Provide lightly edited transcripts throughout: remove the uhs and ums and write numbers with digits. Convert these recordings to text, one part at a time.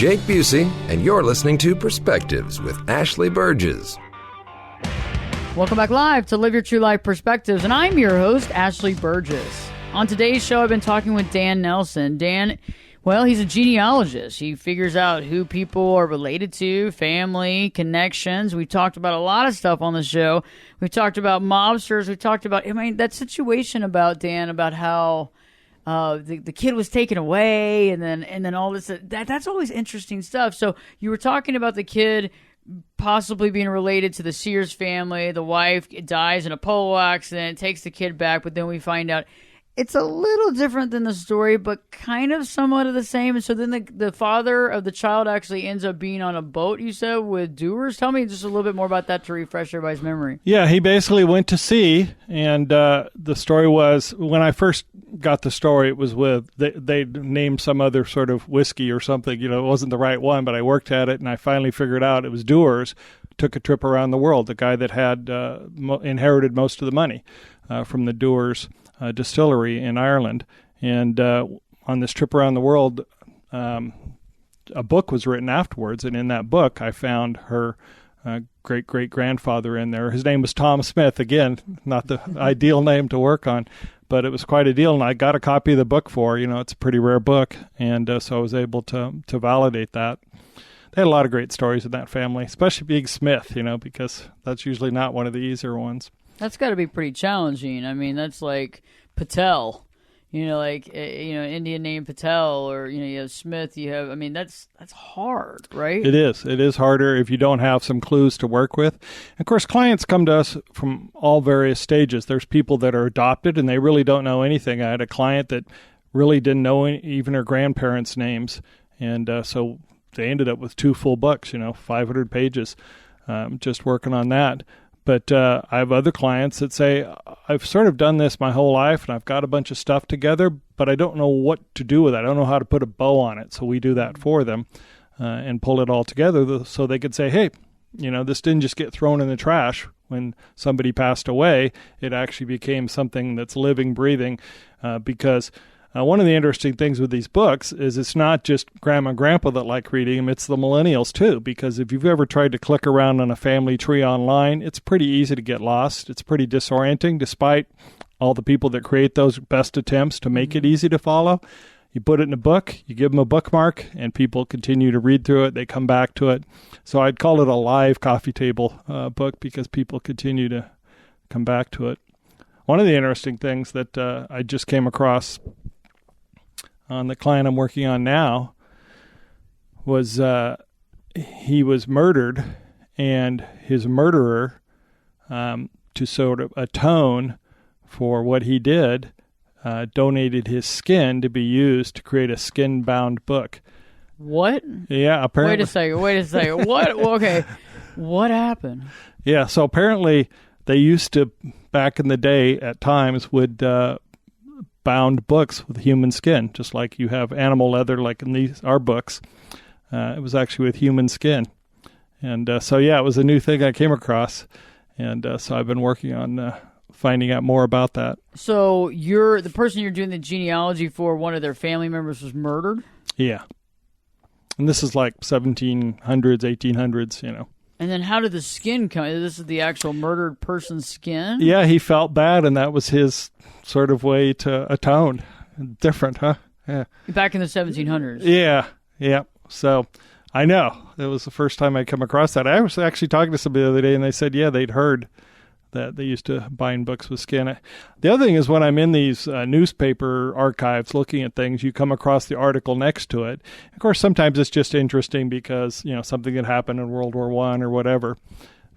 Jake Busey, and you're listening to Perspectives with Ashley Berges. Welcome back live to Live Your True Life Perspectives, and I'm your host, Ashley Berges. On today's show, I've been talking with Dan Nelson. Dan, well, he's a genealogist. He figures out who people are related to, family, connections. We've talked about a lot of stuff on the show. We've talked about mobsters. We talked about, that situation about Dan, about how the kid was taken away, and then all this. That's always interesting stuff. So you were talking about the kid possibly being related to the Sears family. The wife dies in a polo accident, takes the kid back, but then we find out it's a little different than the story, but kind of somewhat of the same. And so then the father of the child actually ends up being on a boat, you said, with doers. Tell me just a little bit more about that to refresh everybody's memory. Yeah, he basically went to sea, and the story was, when I first got the story, it was with, they named some other sort of whiskey or something. It wasn't the right one, but I worked at it, and I finally figured out it was Doers. Took a trip around the world, the guy that had inherited most of the money from the Doers distillery in Ireland. And on this trip around the world, a book was written afterwards, and in that book I found her great-great-grandfather in there. His name was Tom Smith. Again, not the ideal name to work on, but it was quite a deal, and I got a copy of the book for her. It's a pretty rare book, and so I was able to validate that. They had a lot of great stories in that family, especially being Smith, because that's usually not one of the easier ones. That's got to be pretty challenging. I mean, that's like Patel, Indian name Patel, or, you have Smith, that's hard, right? It is. It is harder if you don't have some clues to work with. Of course, clients come to us from all various stages. There's people that are adopted and they really don't know anything. I had a client that really didn't know even her grandparents' names. And so they ended up with 2 full books, 500 pages, just working on that. But I have other clients that say, I've sort of done this my whole life, and I've got a bunch of stuff together, but I don't know what to do with it. I don't know how to put a bow on it. So we do that for them and pull it all together so they could say, hey, this didn't just get thrown in the trash when somebody passed away. It actually became something that's living, breathing, because one of the interesting things with these books is it's not just grandma and grandpa that like reading them, it's the millennials too, because if you've ever tried to click around on a family tree online, it's pretty easy to get lost. It's pretty disorienting, despite all the people that create those best attempts to make it easy to follow. You put it in a book, you give them a bookmark, and people continue to read through it. They come back to it. So I'd call it a live coffee table book because people continue to come back to it. One of the interesting things that I just came across on the client I'm working on now was he was murdered, and his murderer, to sort of atone for what he did, donated his skin to be used to create a skin-bound book. What? Yeah, apparently. Wait a second. What? Okay. What happened? Yeah, so apparently they used to, back in the day, at times, would bound books with human skin, just like you have animal leather, like in our books. It was actually with human skin. And so, yeah, it was a new thing I came across. And so I've been working on finding out more about that. So the person you're doing the genealogy for, one of their family members was murdered? Yeah. And this is like 1700s, 1800s, And then how did the skin come? This is the actual murdered person's skin? Yeah, he felt bad, and that was his sort of way to atone. Different, huh? Yeah. Back in the 1700s. Yeah. So I know. It was the first time I'd come across that. I was actually talking to somebody the other day, and they said, yeah, they'd heard that they used to bind books with skin. The other thing is when I'm in these newspaper archives looking at things, you come across the article next to it. Of course, sometimes it's just interesting because, something that happened in World War I or whatever.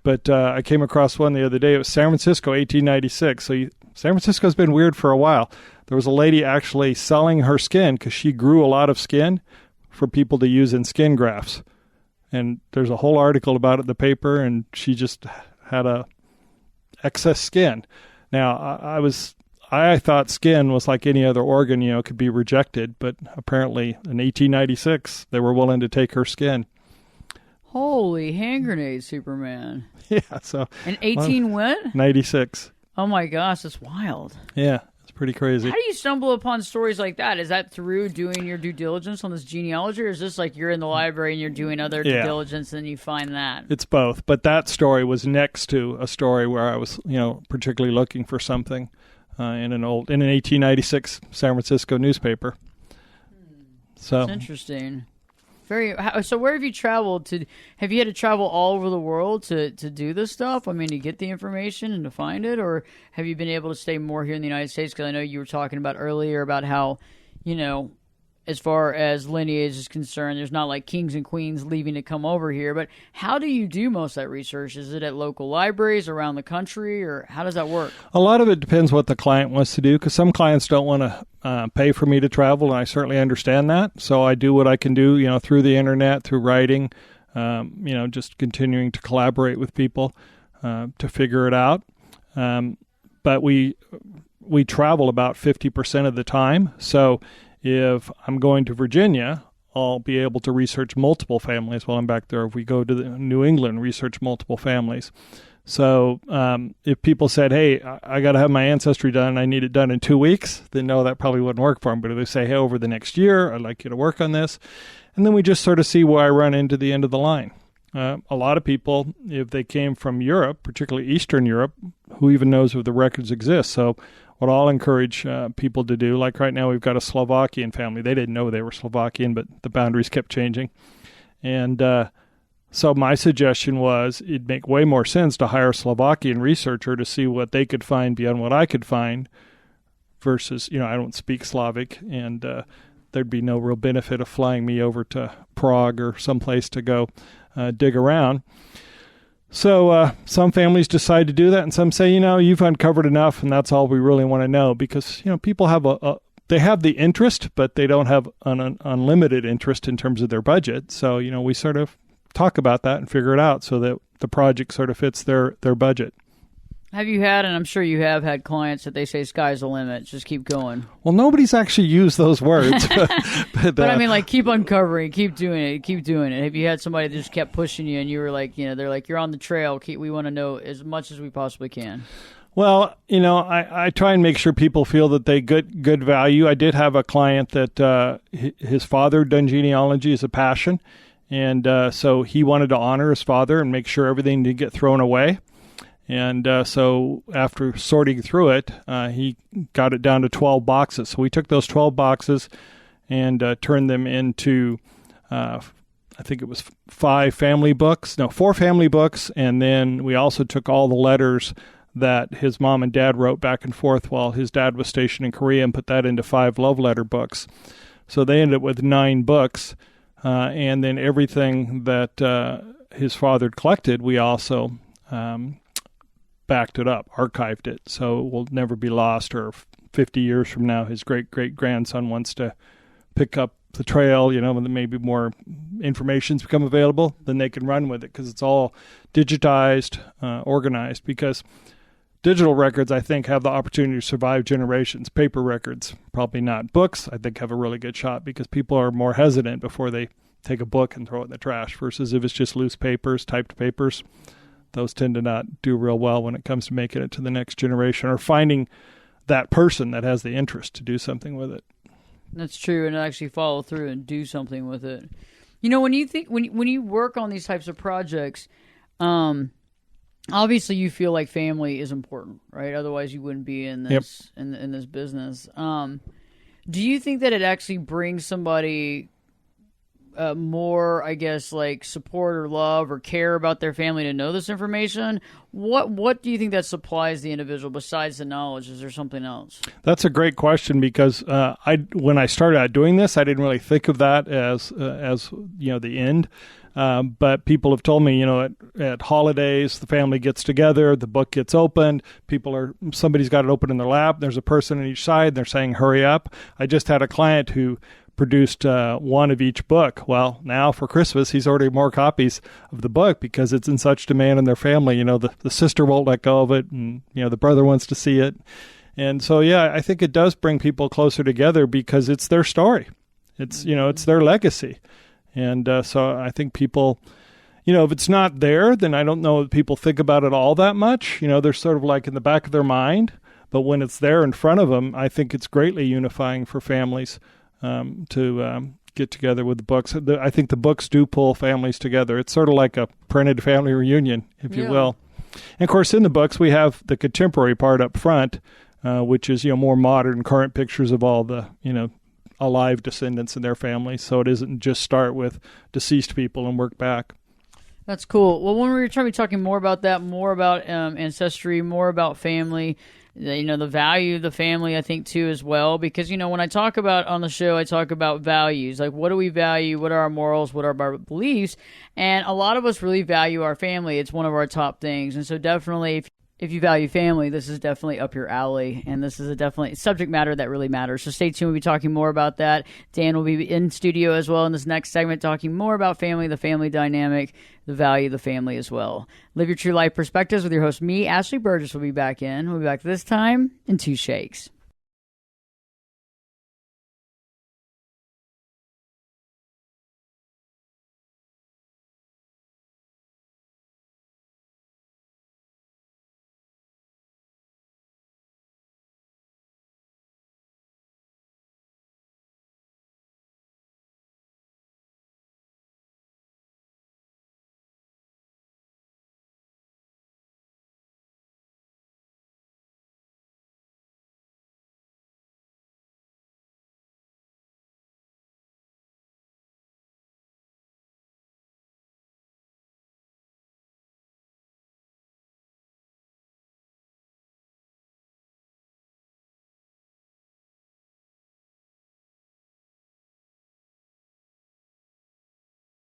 But I came across one the other day. It was San Francisco, 1896. So San Francisco's been weird for a while. There was a lady actually selling her skin because she grew a lot of skin for people to use in skin grafts. And there's a whole article about it in the paper, and she just had a excess skin. Now, I thought skin was like any other organ, could be rejected, but apparently in 1896, they were willing to take her skin. Holy hand grenade, Superman. Yeah, so. And 18 what? 96. Oh my gosh, that's wild. Yeah. It's pretty crazy. How do you stumble upon stories like that? Is that through doing your due diligence on this genealogy, or is this like you're in the library and you're doing other due diligence and you find that? It's both. But that story was next to a story where I was, particularly looking for something in an 1896 San Francisco newspaper. So that's interesting. So where have you traveled to? Have you had to travel all over the world to do this stuff? I mean, to get the information and to find it, or have you been able to stay more here in the United States? Because I know you were talking about earlier about how, as far as lineage is concerned, there's not like kings and queens leaving to come over here. But how do you do most of that research? Is it at local libraries around the country, or how does that work? A lot of it depends what the client wants to do, because some clients don't want to pay for me to travel, and I certainly understand that. So I do what I can do, through the internet, through writing, just continuing to collaborate with people to figure it out. But we travel about 50% of the time. So if I'm going to Virginia, I'll be able to research multiple families while I'm back there. If we go to New England, research multiple families. So if people said, hey, I got to have my ancestry done, I need it done in 2 weeks, then no, that probably wouldn't work for them. But if they say, hey, over the next year, I'd like you to work on this. And then we just sort of see where I run into the end of the line. A lot of people, if they came from Europe, particularly Eastern Europe, who even knows if the records exist? So what I'll encourage people to do, like right now we've got a Slovakian family. They didn't know they were Slovakian, but the boundaries kept changing. And so my suggestion was it'd make way more sense to hire a Slovakian researcher to see what they could find beyond what I could find versus, I don't speak Slavic, and there'd be no real benefit of flying me over to Prague or someplace to go dig around. So some families decide to do that, and some say, you've uncovered enough, and that's all we really want to know, because, people have they have the interest, but they don't have an unlimited interest in terms of their budget. So, we sort of talk about that and figure it out so that the project sort of fits their budget. Have you had, and I'm sure you have had clients that they say sky's the limit, just keep going? Well, nobody's actually used those words. but I mean, like, keep uncovering, keep doing it. Have you had somebody that just kept pushing you and you were like, they're like, you're on the trail, we want to know as much as we possibly can? Well, I try and make sure people feel that they get good value. I did have a client that his father done genealogy as a passion, and so he wanted to honor his father and make sure everything didn't get thrown away. And so after sorting through it, he got it down to 12 boxes. So we took those 12 boxes and turned them into, I think it was 4 family books. And then we also took all the letters that his mom and dad wrote back and forth while his dad was stationed in Korea and put that into 5 love letter books. So they ended up with 9 books. And then everything that his father had collected, we also backed it up, archived it, so it will never be lost, or 50 years from now his great-great-grandson wants to pick up the trail, and maybe more information's become available, then they can run with it, because it's all digitized, organized, because digital records, I think, have the opportunity to survive generations. Paper records, probably not. Books, I think, have a really good shot, because people are more hesitant before they take a book and throw it in the trash, versus if it's just loose papers, typed papers. Those tend to not do real well when it comes to making it to the next generation or finding that person that has the interest to do something with it. That's true, and actually follow through and do something with it. When you think when you work on these types of projects, obviously you feel like family is important, right? Otherwise, you wouldn't be in this in this business. Do you think that it actually brings somebody more, I guess, like support or love or care about their family to know this information? What do you think that supplies the individual besides the knowledge? Is there something else? That's a great question, because when I started out doing this, I didn't really think of that as the end. But people have told me, at holidays, the family gets together, the book gets opened, somebody's got it open in their lap, there's a person on each side, they're saying, hurry up. I just had a client who produced one of each book. Well, now for Christmas, he's ordered more copies of the book because it's in such demand in their family. The sister won't let go of it, and, the brother wants to see it. And so, I think it does bring people closer together because it's their story. It's, it's their legacy. And so I think people, if it's not there, then I don't know if people think about it all that much. They're sort of like in the back of their mind. But when it's there in front of them, I think it's greatly unifying for families to get together with the books. I think the books do pull families together. It's sort of like a printed family reunion, if you will. And of course, in the books, we have the contemporary part up front, which is, more modern, current pictures of all the, alive descendants and their families. So it isn't just start with deceased people and work back. That's cool. Well, when we were trying to be talking more about that, more about ancestry, more about family, the value of the family, I think, too, as well. Because, when I talk about on the show, I talk about values. Like, what do we value? What are our morals? What are our beliefs? And a lot of us really value our family. It's one of our top things. And so definitely, if you value family, this is definitely up your alley. And this is a definitely subject matter that really matters. So stay tuned. We'll be talking more about that. Dan will be in studio as well in this next segment, talking more about family, the family dynamic, the value of the family as well. Live Your True Life Perspectives with your host, me, Ashley Berges, will be back in. We'll be back this time in 2 shakes.